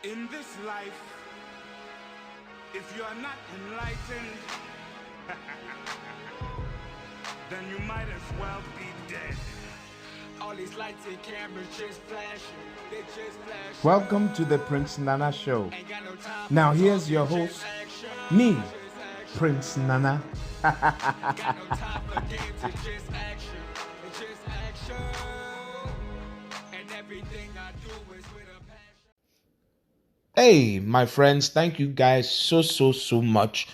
In this life, if you are not enlightened, then you might as well be dead. All these lights and cameras just flashing, they just flash. Welcome to the Prince Nana Show. Now here's your host, me, Prince Nana. Got no time for games, it's just action. It's just action. And everything I do is with a passion. Hey, my friends, thank you guys so much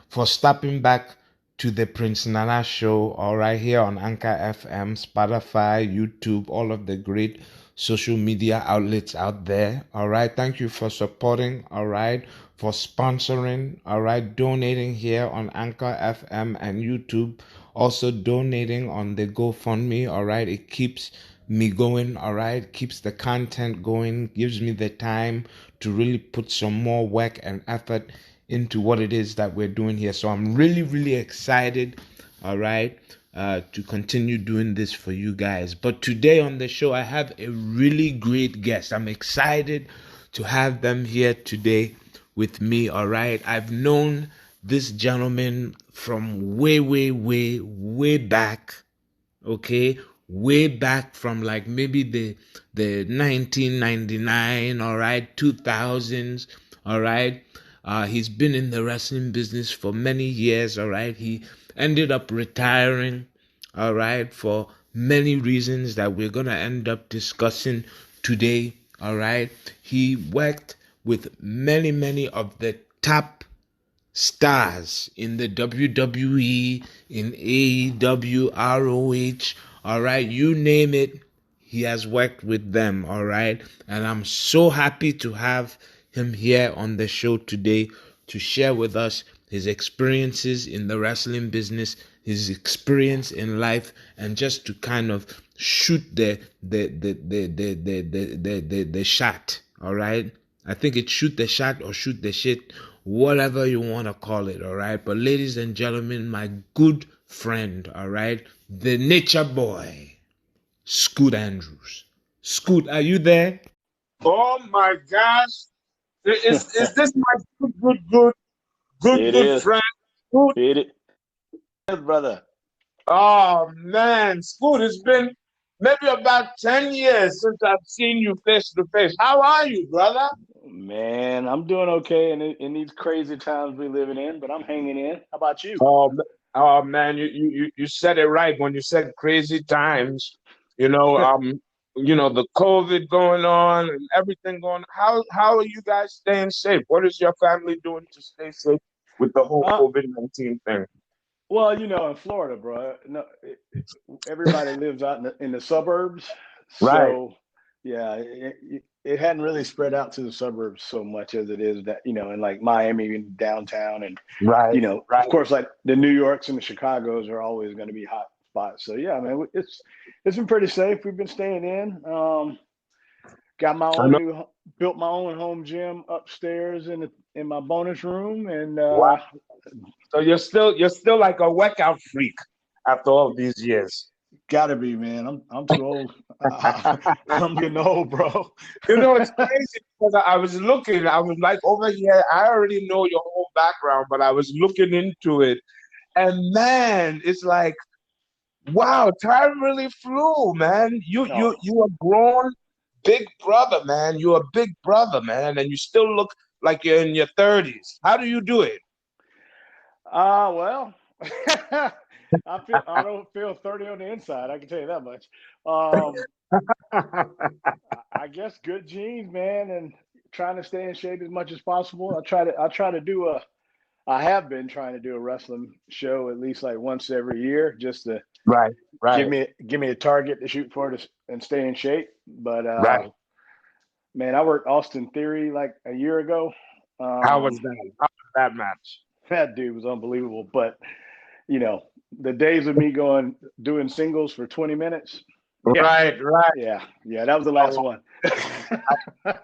for stopping back to the Prince Nana Show, all right, here on Anchor FM, Spotify, YouTube, all of the great social media outlets out there, all right. Thank you for supporting, all right, for sponsoring, all right, donating here on Anchor FM and YouTube, also donating on the GoFundMe, all right. It keeps me going, all right, keeps the content going, gives me the time to really put some more work and effort into what it is that we're doing here. So I'm really excited, all right, to continue doing this for you guys. But today on the show, I have a really great guest. I'm excited to have them here today with me, all right. I've known this gentleman from way back, okay, way back from like maybe the 1999, all right, 2000s, all right. He's been in the wrestling business for many years, all right. He ended up retiring, all right, for many reasons that we're gonna end up discussing today, all right. He worked with many of the top stars in the WWE, in AEW, ROH, all right, you name it, he has worked with them, all right. And I'm so happy to have him here on the show today to share with us his experiences in the wrestling business, his experience in life, and just to kind of shoot the shot, all right. I think it's shoot the shot or shoot the shit, whatever you want to call it, all right. But ladies and gentlemen, my good friend, all right, the nature boy, Scoot Andrews. Scoot, are you there? Oh my gosh. Is this my good friend? Scoot? It is, brother. Oh man, Scoot, it's been maybe about 10 years since I've seen you face to face. How are you, brother? Man, I'm doing okay in these crazy times we're living in, but I'm hanging in. How about you? Oh man, you said it right when you said crazy times. You know, the COVID going on and everything going. How are you guys staying safe? What is your family doing to stay safe with the whole Uh, COVID-19 thing? well, in Florida, bro, no, everybody lives out in the suburbs. Right, So, yeah, it hadn't really spread out to the suburbs so much as it is that, in like Miami and downtown. And, right, right. of course, like the New Yorks and the Chicagos are always going to be hot spots. So, yeah, man, it's been pretty safe. We've been staying in. Got my I own know. built my own home gym upstairs in my bonus room, and Wow. So you're still like a workout freak after all these years. gotta be, man. I'm too old. I'm getting old, bro. It's crazy because I was looking. I was like over here. I already know your whole background, but I was looking into it, and man, it's like, wow, time really flew, man. You you No. you a grown big brother, man. You're a big brother, man, and you still look like you're in your 30s. How do you do it? Well, I don't feel 30 on the inside. I can tell you that much. Um, I guess good genes, man, and trying to stay in shape as much as possible. I have been trying to do a wrestling show at least like once every year, just to Right, right, give me a target to shoot for and stay in shape. But right. man, I worked Austin Theory like a year ago. How was Um, that? How was that match? that dude was unbelievable. But you know, the days of me doing singles for 20 minutes. Yeah, Right, right. yeah, that was the last one. I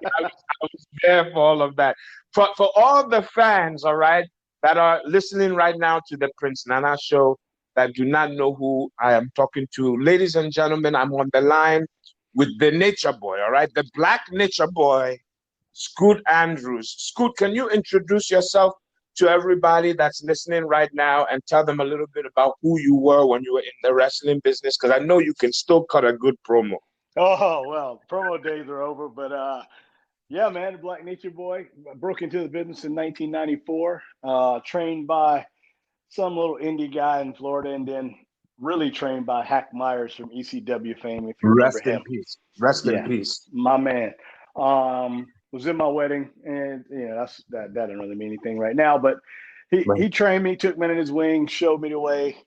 was there for all of that. For all the fans, all right, that are listening right now to the Prince Nana show that do not know who I am talking to, ladies and gentlemen, I'm on the line with the Nature Boy, all right, the Black Nature Boy, Scoot Andrews. Scoot, can you introduce yourself to everybody that's listening right now and tell them a little bit about who you were when you were in the wrestling business? Because I know you can still cut a good promo. Oh, well, promo days are over, but yeah, man, Black Nature Boy. Broke into the business in 1994, trained by some little indie guy in Florida, and then really trained by Hack Myers from ECW fame, if you remember Rest in him. peace. Rest in Yeah, peace. my man. Was in my wedding, and that doesn't really mean anything right now, but he trained me, took me in his wing, showed me the way.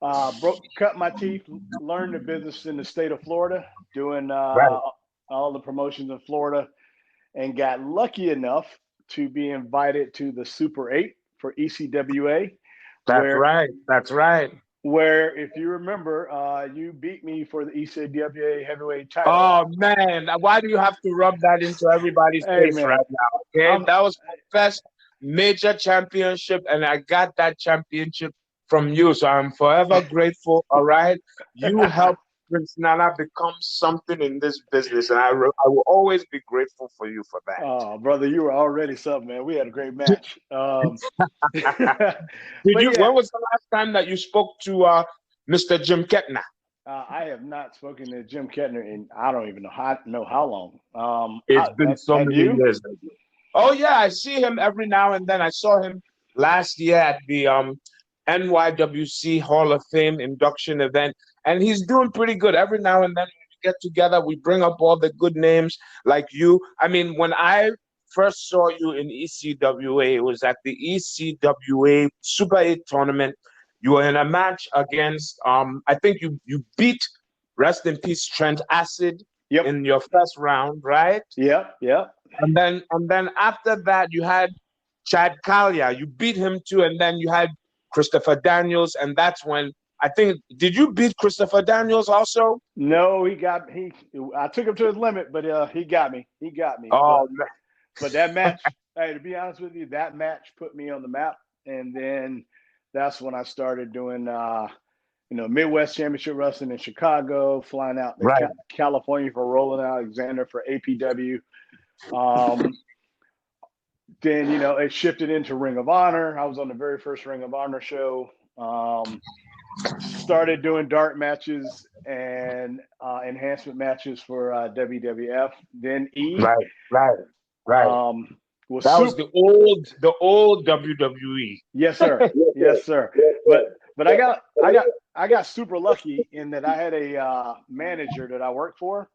Cut my teeth, learned the business in the state of Florida, doing Right. all the promotions in Florida, and got lucky enough to be invited to the Super 8 for ECWA, That's right. That's right. where if you remember, you beat me for the ECWA heavyweight title. Oh man, why do you have to rub that into everybody's Hey, face man. right now? Okay, that was my first major championship, and I got that championship from you, so I'm forever grateful. All right, you helped Prince Nana become something in this business, and I will always be grateful for you for that. Oh, brother, you were already something, man. We had a great match. Did But you? yeah, When was the last time that you spoke to Mr. Jim Ketner? I have not spoken to Jim Kettner in I don't even know how long. It's been so Have many you? years. Oh yeah, I see him every now and then. I saw him last year at the NYWC Hall of Fame induction event, and he's doing pretty good. Every now and then when we get together, we bring up all the good names like you. I mean, when I first saw you in ECWA, it was at the ECWA Super 8 tournament. You were in a match against I think you beat, rest in peace, Trent Acid Yep. in your first round, right? Yep. And then after that, you had Chad Kalia. You beat him too, and then you had Christopher Daniels, and that's when I think, did you beat Christopher Daniels also? No, I took him to his limit, but he got me. He got me. Oh, But that match, hey, to be honest with you, that match put me on the map, and then that's when I started doing Midwest Championship Wrestling in Chicago, flying out to right. California for Roland Alexander for APW. Then it shifted into Ring of Honor. I was on the very first Ring of Honor show. Started doing dark matches and enhancement matches for WWF. Then E. Right. That was the old WWE. Yes, sir. Yes, sir. But I got super lucky in that I had a manager that I worked for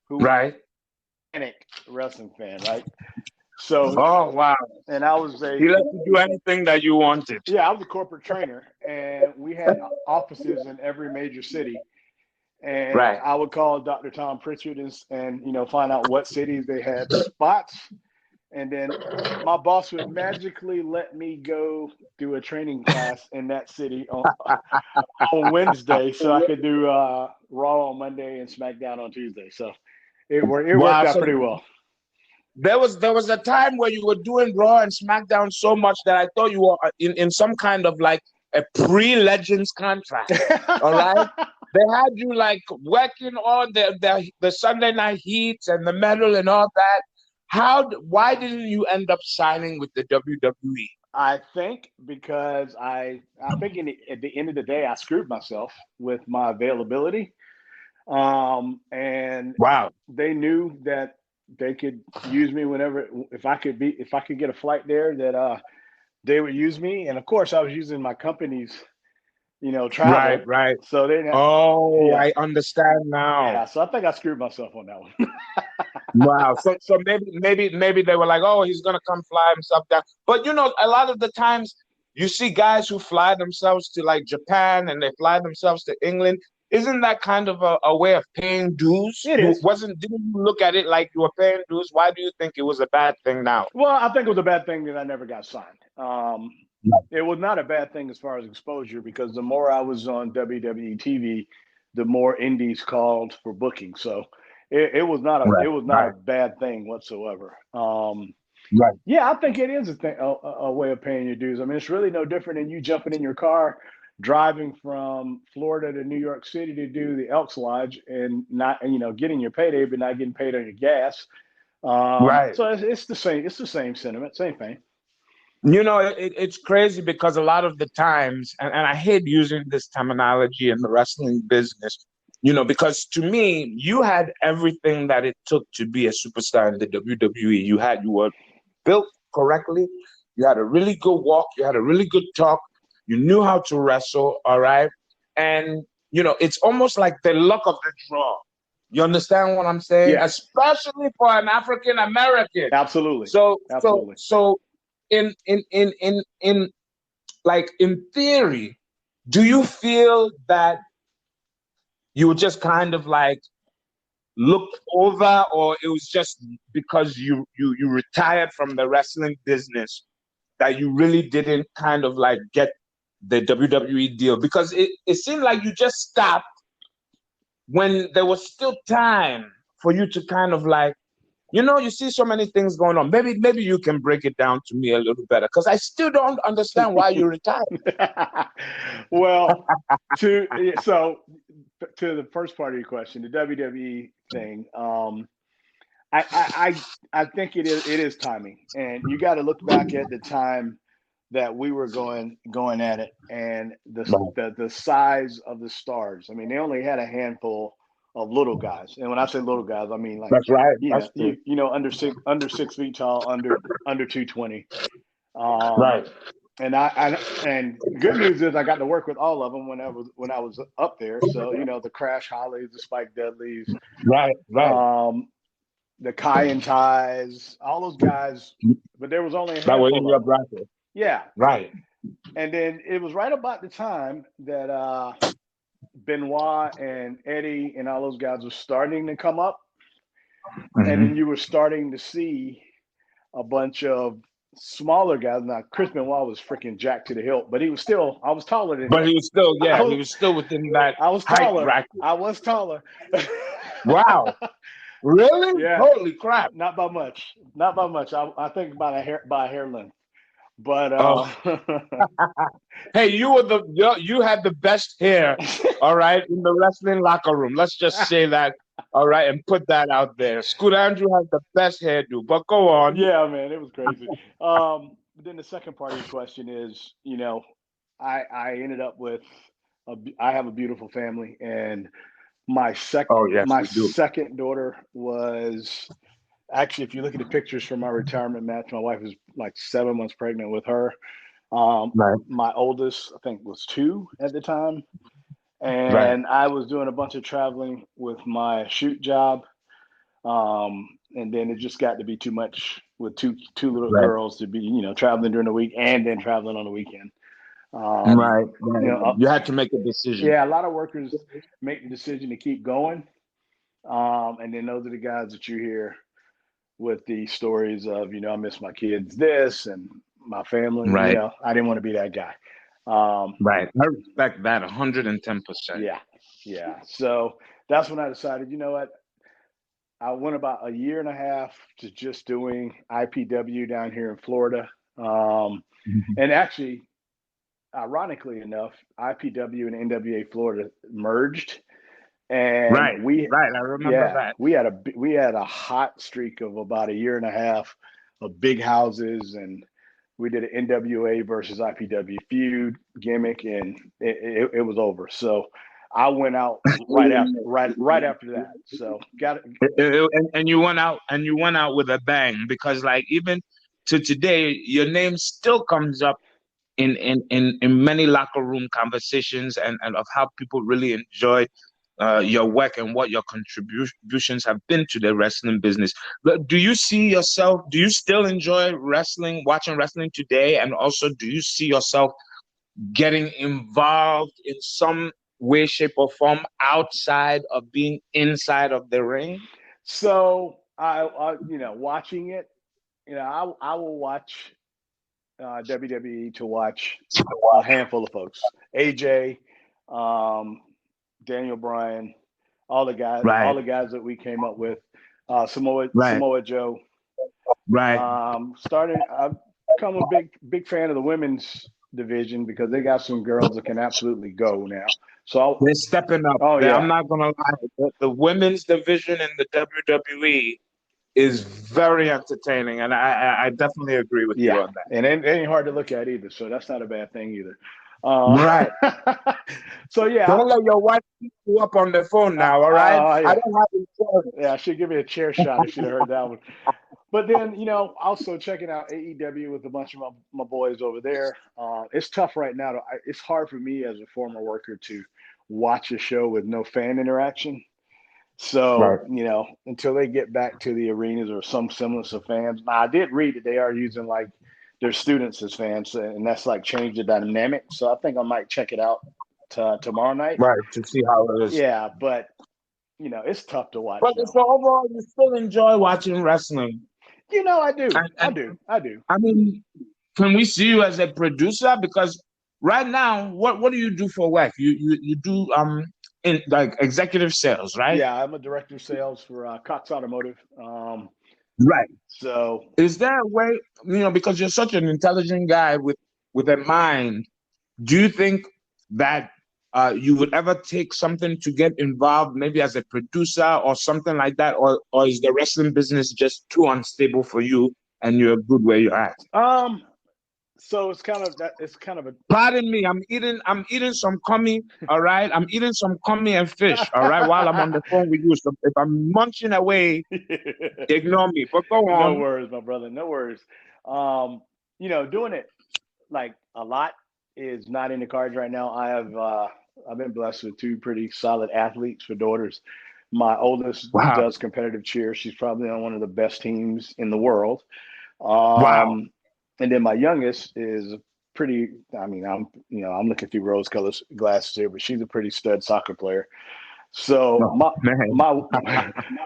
who was a Panic wrestling fan, right? So oh wow. And I was he let you do anything that you wanted. Yeah, I was a corporate trainer, and we had offices in every major city. And I would call Dr. Tom Pritchard and find out what cities they had spots. And then my boss would magically let me go do a training class in that city on Wednesday, so I could do Raw on Monday and SmackDown on Tuesday. So it worked out pretty well. There was a time where you were doing Raw and SmackDown so much that I thought you were in some kind of like a pre-Legends contract. All right. They had you like working all the Sunday Night Heats and the medal and all that. Why didn't you end up signing with the WWE? I think because I think at the end of the day, I screwed myself with my availability. And wow, they knew that they could use me whenever, if I could get a flight there, that they would use me. And of course I was using my company's, travel. Right. So they didn't I understand now. Yeah. So I think I screwed myself on that one. Wow. So maybe they were like, oh, he's gonna come fly himself down. But a lot of the times you see guys who fly themselves to like Japan and they fly themselves to England. Isn't that kind of a way of paying dues? It is. Didn't you look at it like you were paying dues? Why do you think it was a bad thing now? Well, I think it was a bad thing that I never got signed. It was not a bad thing as far as exposure, because the more I was on WWE TV, the more indies called for booking. So it was not a bad thing whatsoever. Yeah, I think it is a way of paying your dues. I mean, it's really no different than you jumping in your car, driving from Florida to New York City to do the Elks Lodge and not, getting your payday, but not getting paid on your gas. Right. So it's the same. It's the same sentiment, same thing. It's crazy because a lot of the times, and I hate using this terminology in the wrestling business, because to me, you had everything that it took to be a superstar in the WWE. You were built correctly, you had a really good walk, you had a really good talk, you knew how to wrestle, all right? And, it's almost like the luck of the draw. You understand what I'm saying? Yeah. Especially for an African American. Absolutely. So, Absolutely. so in like in theory, do you feel that you were just kind of like looked over, or it was just because you retired from the wrestling business that you really didn't kind of like get the WWE deal? Because it seemed like you just stopped when there was still time for you to kind of like, you see so many things going on. Maybe you can break it down to me a little better, because I still don't understand why you retired. Well, to the first part of your question, the WWE thing, I think it is timing, and you got to look back at the time that we were going at it, and the size of the stars. I mean, they only had a handful of little guys, and when I say little guys, I mean like That's right. under 6 feet tall, under 220. Right. And and good news is I got to work with all of them when I was up there. So the Crash Hollies, the Spike Dudleys, right, the Kai and Ties, all those guys. But there was only a handful. That was in your bracket. Yeah. Right. And then it was right about the time that Benoit and Eddie and all those guys were starting to come up. Mm-hmm. And then you were starting to see a bunch of smaller guys. Now, Chris Benoit was freaking jacked to the hilt, but I was taller than him. But he was still, he was still within that height bracket. I was taller. Wow. Really? Yeah. Holy crap. Not by much. I think by a hair length. But hey, you had the best hair, all right, in the wrestling locker room. Let's just say that, all right, and put that out there. Scoot Andrew has the best hairdo, but go on. Yeah, man, it was crazy. Then the second part of your question is, I ended up with I have a beautiful family, and my second daughter was. Actually, if you look at the pictures from my retirement match, my wife was like 7 months pregnant with her. Right. My oldest, I think, was 2 at the time. And I was doing a bunch of traveling with my shoot job. And then it just got to be too much with two little girls to be, traveling during the week and then traveling on the weekend. Right. You had to make a decision. Yeah, a lot of workers make the decision to keep going. And then those are the guys that you hear with the stories of, I miss my kids this and my family. Right. I didn't want to be that guy. Right. I respect that 110%. Yeah. So that's when I decided, you know what? I went about a year and a half to just doing IPW down here in Florida. And actually, ironically enough, IPW and NWA Florida merged. And I remember that. We had a hot streak of about a year and a half of big houses, and we did an NWA versus IPW feud gimmick, and it was over. So I went out right after that. So got it. And you went out with a bang, because like even to today, your name still comes up in many locker room conversations and of how people really enjoy your work and what your contributions have been to the wrestling business. But do you still enjoy watching wrestling today? And also, do you see yourself getting involved in some way, shape, or form outside of being inside of the ring? So I watching it, I will watch WWE to watch a handful of folks. AJ, Daniel Bryan, all the guys that we came up with, Samoa Joe. Right. I've become a big fan of the women's division because they got some girls that can absolutely go now. So they're stepping up. Oh, yeah. I'm not gonna lie. The women's division in the WWE is very entertaining, and I definitely agree with you on that. And it ain't hard to look at either, so that's not a bad thing either. Right. So yeah, don't let your wife keep you up on the phone now. All right. Yeah. I don't have insurance. Yeah, she'd give me a chair shot if she'd heard that one. But then, also checking out AEW with a bunch of my boys over there. It's tough right now. It's hard for me as a former worker to watch a show with no fan interaction. So, Right. Until they get back to the arenas or some semblance of fans. Now, I did read that they are using like their students as fans, and that's like changed the dynamic. So I think I might check it out tomorrow night. Right. To see how it is. Yeah, but it's tough to watch. But so overall, you still enjoy watching wrestling. I do. I do. I mean, can we see you as a producer? Because right now, what do you do for work? You do in like executive sales, right? Yeah, I'm a director of sales for Cox Automotive. Right. So, is there a way, because you're such an intelligent guy with a mind, do you think that you would ever take something to get involved, maybe as a producer or something like that, or is the wrestling business just too unstable for you and you're good where you're at? So it's kind of that. It's kind of a. Pardon me. I'm eating some kumi. All right. I'm eating some kumi and fish. All right. While I'm on the phone with you, so if I'm munching away, ignore me. But go on. No worries, my brother. No worries. Doing it like a lot is not in the cards right now. I've been blessed with two pretty solid athletes for daughters. My oldest does competitive cheer. She's probably on one of the best teams in the world. Wow. And then my youngest is pretty. I mean, I'm looking through rose-colored glasses here, but she's a pretty stud soccer player. So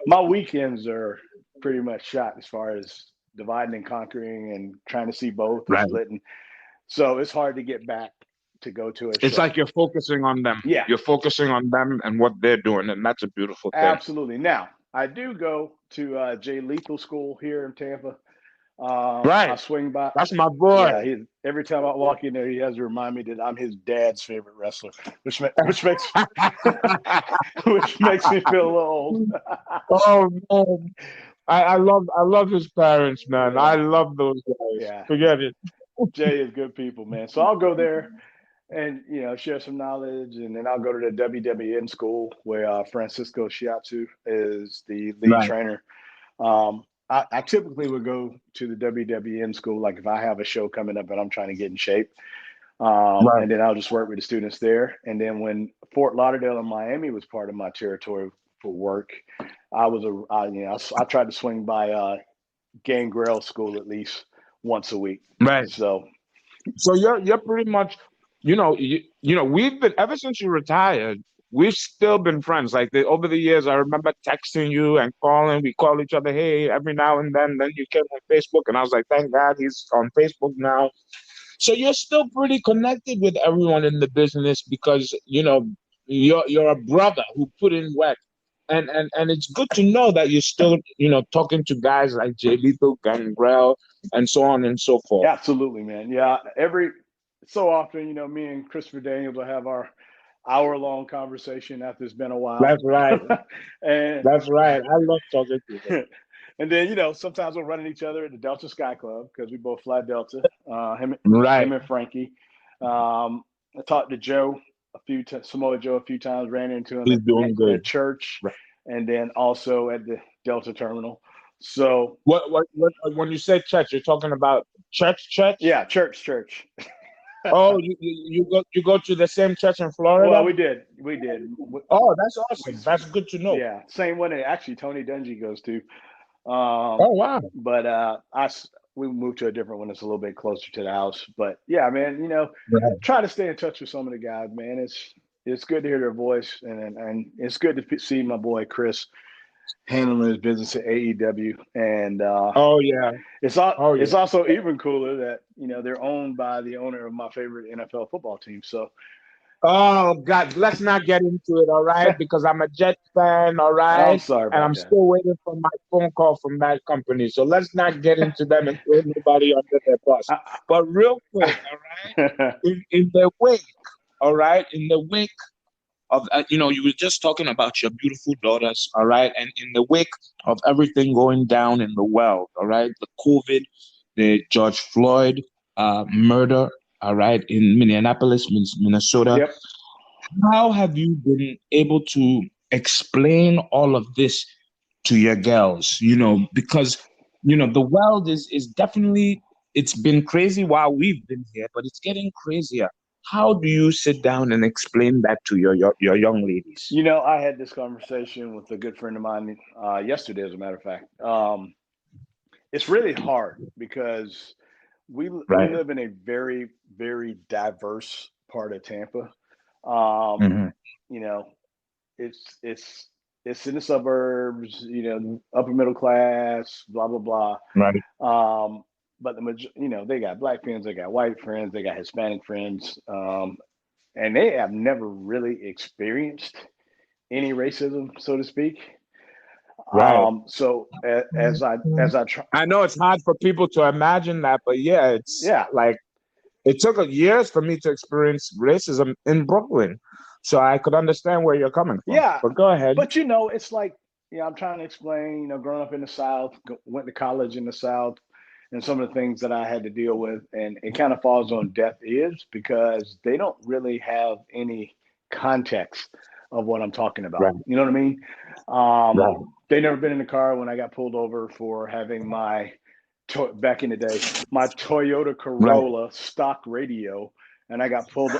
my weekends are pretty much shot as far as dividing and conquering and trying to see both and splitting. So it's hard to get back to go to a show. It's like you're focusing on them. Yeah, you're focusing on them and what they're doing, and that's a beautiful thing. Absolutely. Now I do go to Jay Lethal School here in Tampa. Right. I swing by. That's my boy. Yeah, every time I walk in there, he has to remind me that I'm his dad's favorite wrestler, which makes which makes me feel a little old. Oh man, I love his parents, man. Yeah. I love those guys. Yeah, forget it. Jay is good people, man. So I'll go there and share some knowledge, and then I'll go to the WWN school where Francisco Shiatsu is the lead trainer. I typically would go to the WWN school, like if I have a show coming up and I'm trying to get in shape. And then I'll just work with the students there. And then when Fort Lauderdale and Miami was part of my territory for work, I tried to swing by Gangrel School at least once a week. Right. So you're pretty much, we've been, ever since you retired, we've still been friends. Like over the years, I remember texting you and calling. We call each other, hey, every now and then. Then you came on Facebook, and I was like, thank God he's on Facebook now. So you're still pretty connected with everyone in the business because you're a brother who put in work, and it's good to know that you're still talking to guys like Jay Lethal, Gangrel, and so on and so forth. Absolutely, man. Yeah, every so often, me and Christopher Daniels will have our hour-long conversation after it's been a while. That's right. And that's right. I love talking to you. And then, sometimes we're running each other at the Delta Sky Club because we both fly Delta. Him and Frankie. I talked to Joe Samoa Joe a few times. Ran into him at church, and then also at the Delta terminal. So, what when you say church, you're talking about church? Yeah, church. Oh, you go to the same church in Florida? Well, we did. Oh, that's awesome. That's good to know. Yeah, same one that actually Tony Dungy goes to. Oh wow! But we moved to a different one that's a little bit closer to the house. But yeah, man, try to stay in touch with some of the guys, man. It's good to hear their voice, and it's good to see my boy Chris handling his business at AEW. And it's also even cooler that they're owned by the owner of my favorite NFL football team. So. Oh God, let's not get into it, all right? Because I'm a Jets fan, all right? I'm sorry, and I'm still waiting for my phone call from that company. So let's not get into them and throw anybody under their bus. But real quick, all right? In the wake, all right? In the wake of you were just talking about your beautiful daughters, all right, and in the wake of everything going down in the world, all right, the COVID, the George Floyd murder, all right, in Minneapolis, Minnesota. Yep. How have you been able to explain all of this to your girls? Because the world is definitely, it's been crazy while we've been here, but it's getting crazier. How do you sit down and explain that to your young ladies? I had this conversation with a good friend of mine yesterday, as a matter of fact. It's really hard because we Right. live in a very, very diverse part of Tampa. Mhm. You know, it's in the suburbs, upper middle class, blah blah blah. Right. But they got black friends, they got white friends, they got Hispanic friends, and they have never really experienced any racism, so to speak. Right. So as I try, I know it's hard for people to imagine that, but yeah, it's yeah, like it took years for me to experience racism in Brooklyn. So I could understand where you're coming from. yeah, But go ahead. but it's like, I'm trying to explain, growing up in the South, went to college in the South, and some of the things that I had to deal with, and it kind of falls on deaf ears because they don't really have any context of what I'm talking about. Right. You know what I mean? Right. They never been in the car when I got pulled over for having back in the day, my Toyota Right. Corolla stock radio, and I got pulled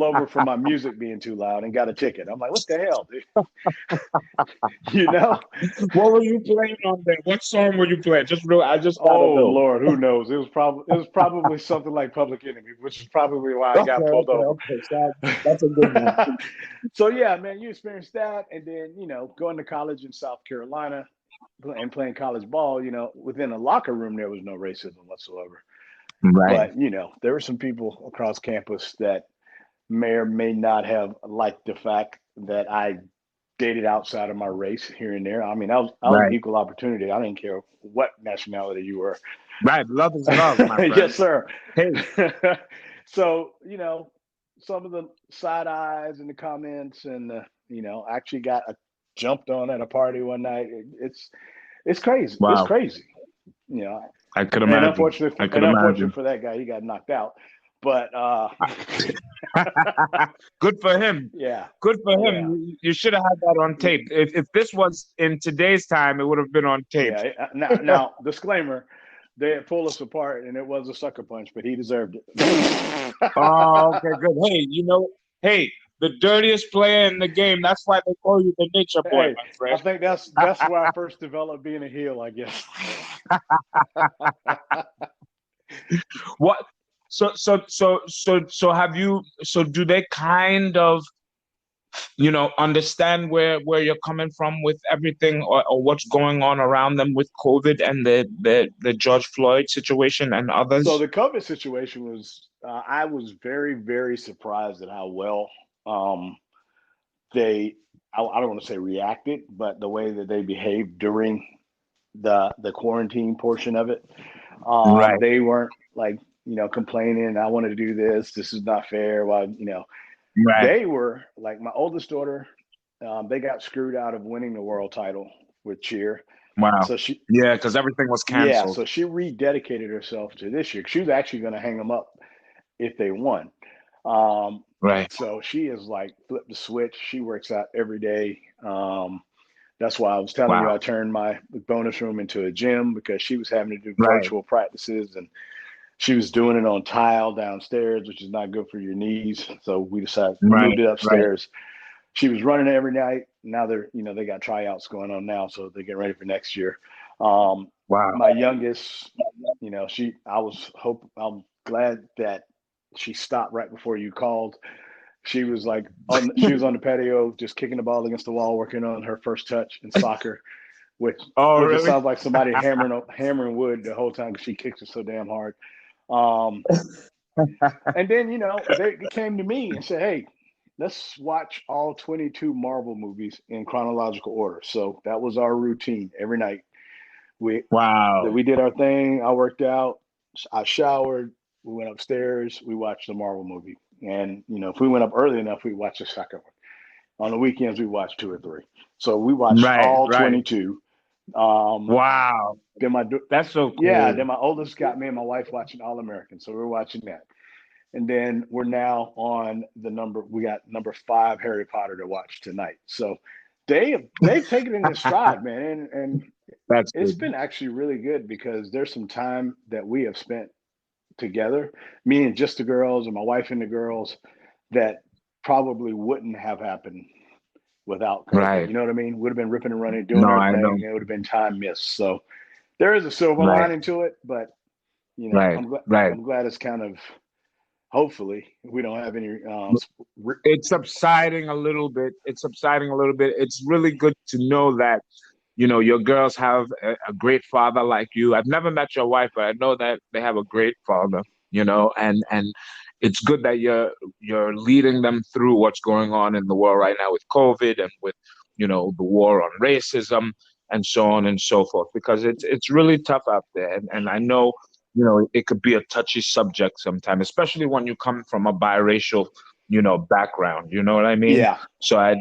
over for my music being too loud and got a ticket. I'm like, what the hell, dude? What were you playing on there? What song were you playing? I just gotta Oh know. Lord, who knows? It was probably something like Public Enemy, which is probably why I got pulled over. Okay. So that's a good one. So yeah, man, you experienced that, and then going to college in South Carolina and playing college ball. Within a locker room there was no racism whatsoever. Right. But there were some people across campus that may or may not have liked the fact that I dated outside of my race here and there. I mean, I was an Right. equal opportunity. I didn't care what nationality you were. Right. Love is love, my friend. Yes, sir. Hey. So, some of the side eyes and the comments, and I actually got jumped on at a party one night. It's crazy. It's Wow. crazy. I could And imagine. unfortunately for that guy, he got knocked out. But Good for him. yeah, Good for him. yeah. You should have had that on tape. If this was in today's time, it would have been on tape. Yeah. Now, disclaimer: they had pulled us apart, and it was a sucker punch, but he deserved it. Oh, okay, good. Hey, the dirtiest player in the game. That's why they call you the nature boy, Hey, my I friend. think that's where I first developed being a heel, I guess. What? So have you? So do they kind of, understand where you're coming from with everything, or what's going on around them with COVID and the George Floyd situation and others? So the COVID situation was, I was very, very surprised at how well they, I don't want to say reacted, but the way that they behaved during the quarantine portion of it. Right. They weren't like, complaining, I want to do this. This is not fair. Well, Right. they were like my oldest daughter. They got screwed out of winning the world title with cheer. Wow. So because everything was canceled. so she rededicated herself to this year. She was actually going to hang them up if they won. Right. So she is like flipped the switch. She works out every day. That's why I was telling you I turned my bonus room into a gym, because she was having to do virtual practices, and she was doing it on tile downstairs, which is not good for your knees. So we decided we moved it upstairs. Right. She was running every night. Now they got tryouts going on now, so they're getting ready for next year. Wow. My youngest, I'm glad that she stopped right before you called. She was like she was on the patio just kicking the ball against the wall, working on her first touch in soccer, which really? It sounds like somebody hammering wood the whole time because she kicks it so damn hard. And then they came to me and said, "Hey, let's watch all 22 Marvel movies in chronological order." So that was our routine every night. We did our thing. I worked out. I showered. We went upstairs. We watched the Marvel movie. And if we went up early enough, we watched the second one. On the weekends, we watch 2 or 3. So we watched all 22. Wow. Then that's so cool. Yeah, then my oldest got me and my wife watching All American. So we're watching that. And then we're now on we got number 5 Harry Potter to watch tonight. So they've taken it in stride, man. And it's been actually really good because there's some time that we have spent together, me and just the girls and my wife and the girls, that probably wouldn't have happened without COVID. Right. You know what I mean? Would have been ripping and running, doing our thing. It would have been time missed. So there is a silver lining to it, but you know, I'm glad it's kind of, hopefully we don't have any. It's subsiding a little bit. It's really good to know that, you know, your girls have a great father like you. I've never met your wife, but I know that they have a great father, you know, and it's good that you're leading them through what's going on in the world right now with COVID and with, you know, the war on racism and so on and so forth, because it's really tough out there. And I know, you know, it could be a touchy subject sometimes, especially when you come from a biracial, you know, background, you know what I mean? Yeah. So I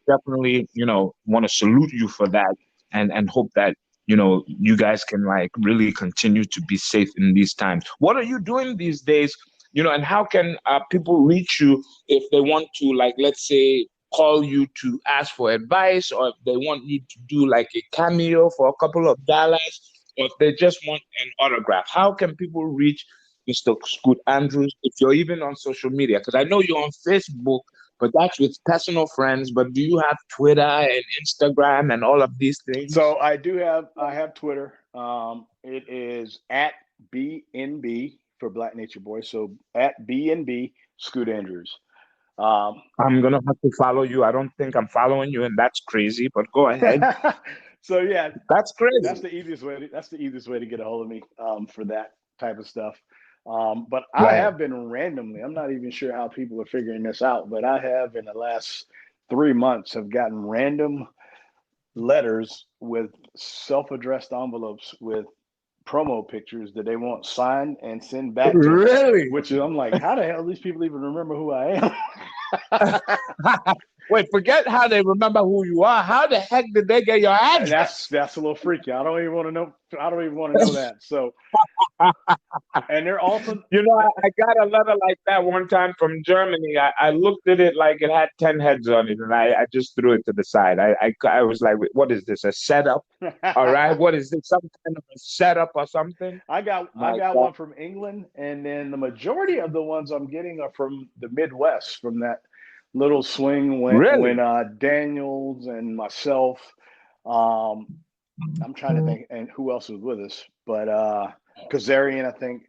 definitely, you know, want to salute you for that and hope that, you know, you guys can like really continue to be safe in these times. What are you doing these days? You know, and how can people reach you if they want to, like, let's say, call you to ask for advice, or if they want you to do like a cameo for a couple of dollars, or if they just want an autograph? How can people reach Mr. Scoot Andrews if you're even on social media? Because I know you're on Facebook, but that's with personal friends. But do you have Twitter and Instagram and all of these things? So I have Twitter. It is at BNB for Black Nature Boy. So at BNB Scoot Andrews. I'm gonna have to follow you. I don't think I'm following you, and that's crazy. But go ahead. So yeah, that's crazy. That's the easiest way to get a hold of me for that type of stuff. But I have been randomly. I'm not even sure how people are figuring this out, but I have in the last 3 months have gotten random letters with self-addressed envelopes with promo pictures that they want signed and send back to really? Which is, I'm like, how the hell do these people even remember who I am? Wait, forget how they remember who you are. How the heck did they get your address? That's a little freaky. I don't even want to know that. So, and they're also, you know, I got a letter like that one time from Germany. I looked at it like it had 10 heads on it, and I just threw it to the side. I was like, what is this? A setup? All right, what is this? Some kind of a setup or something? I got one from England, and then the majority of the ones I'm getting are from the Midwest, from that little swing when Daniels and myself, I'm trying to think, and who else was with us, but Kazarian, I think,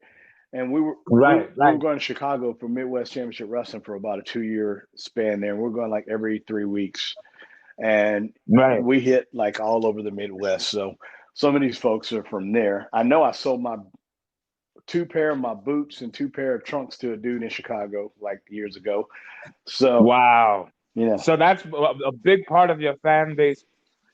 and we were going to Chicago for Midwest Championship Wrestling for about a 2-year span there. We're going like every 3 weeks, and we hit like all over the Midwest. So some of these folks are from there. I know I sold my 2 pair of my boots and 2 pair of trunks to a dude in Chicago like years ago. So wow, yeah. So that's a big part of your fan base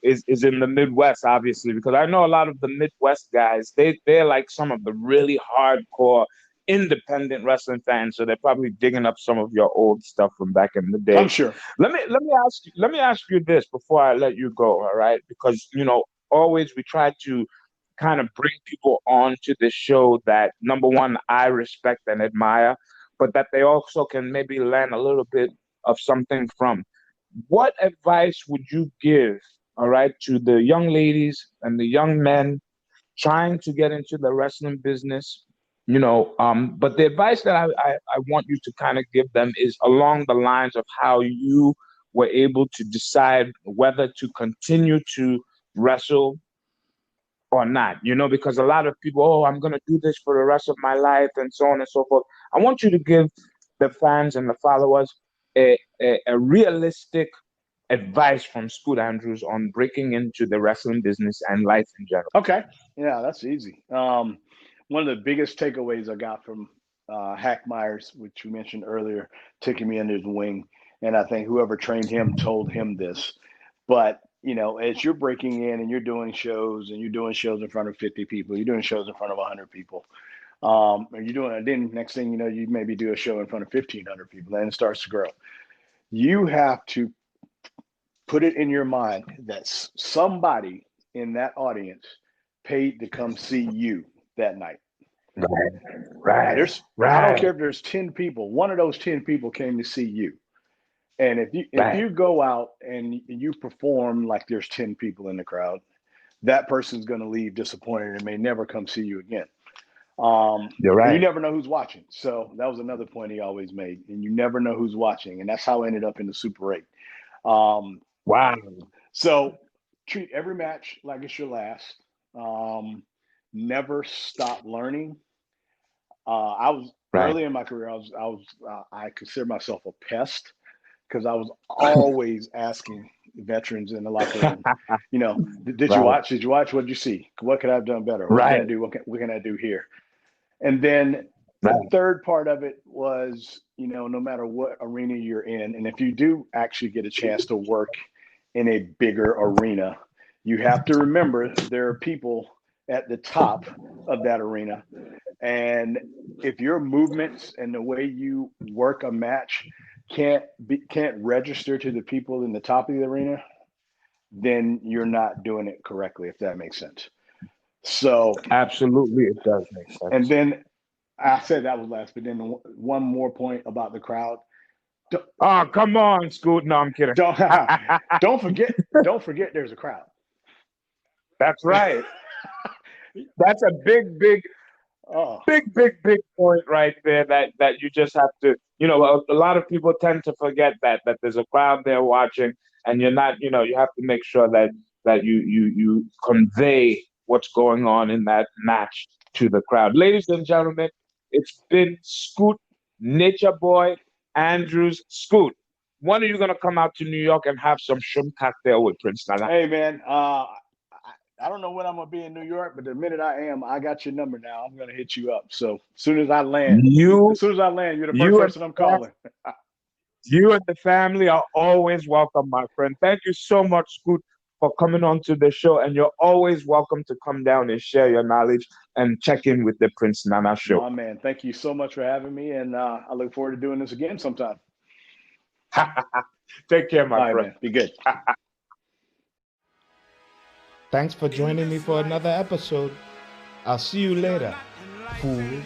is in the Midwest, obviously, because I know a lot of the Midwest guys. They're like some of the really hardcore independent wrestling fans. So they're probably digging up some of your old stuff from back in the day. I'm sure. Let me ask you this before I let you go. All right, because you know always we try to kind of bring people on to the show that, number one, I respect and admire, but that they also can maybe learn a little bit of something from. What advice would you give, all right, to the young ladies and the young men trying to get into the wrestling business? You know, but the advice that I want you to kind of give them is along the lines of how you were able to decide whether to continue to wrestle or not, you know, because a lot of people, I'm going to do this for the rest of my life and so on and so forth. I want you to give the fans and the followers a realistic advice from Scoot Andrews on breaking into the wrestling business and life in general. Okay. Yeah, that's easy. One of the biggest takeaways I got from Hack Myers, which you mentioned earlier, taking me under his wing, and I think whoever trained him told him this, but you know, as you're breaking in and you're doing shows in front of 50 people, you're doing shows in front of 100 people, and you're doing it, then next thing you know, you maybe do a show in front of 1,500 people, and it starts to grow. You have to put it in your mind that somebody in that audience paid to come see you that night. Right. I don't care if there's 10 people. One of those 10 people came to see you. And if you go out and you perform like there's 10 people in the crowd, that person's going to leave disappointed and may never come see you again. You're right. You never know who's watching. So that was another point he always made. And you never know who's watching. And that's how I ended up in the Super 8. Wow. So treat every match like it's your last. Never stop learning. I was early in my career. I consider myself a pest because I was always asking veterans in the locker room, did you watch? Did you watch? What did you see? What could I have done better? What can I do? What can I do here? And then the third part of it was, no matter what arena you're in, and if you do actually get a chance to work in a bigger arena, you have to remember there are people at the top of that arena. And if your movements and the way you work a match can't register to the people in the top of the arena, then you're not doing it correctly, if that makes sense. So absolutely, it does make sense. And then I said that was last, but then one more point about the crowd. Oh, come on, Scoot. No, I'm kidding. Don't forget there's a crowd. That's right. That's a big point right there that you just have to, a lot of people tend to forget that there's a crowd there watching, and you're not, you have to make sure that you convey what's going on in that match to the crowd. Ladies and gentlemen, it's been Scoot, Nature Boy Andrews. Scoot, when are you going to come out to New York and have some shrimp cocktail with Prince Nana? Hey, man, I don't know when I'm going to be in New York, but the minute I am, I got your number now. I'm going to hit you up. So as soon as I land, you're the first person I'm calling. You and the family are always welcome, my friend. Thank you so much, Scoot, for coming on to the show. And you're always welcome to come down and share your knowledge and check in with the Prince Nana Show. Oh, man, thank you so much for having me. And I look forward to doing this again sometime. Take care, my friend. Man. Be good. Thanks for joining me for another episode. I'll see you later, fools.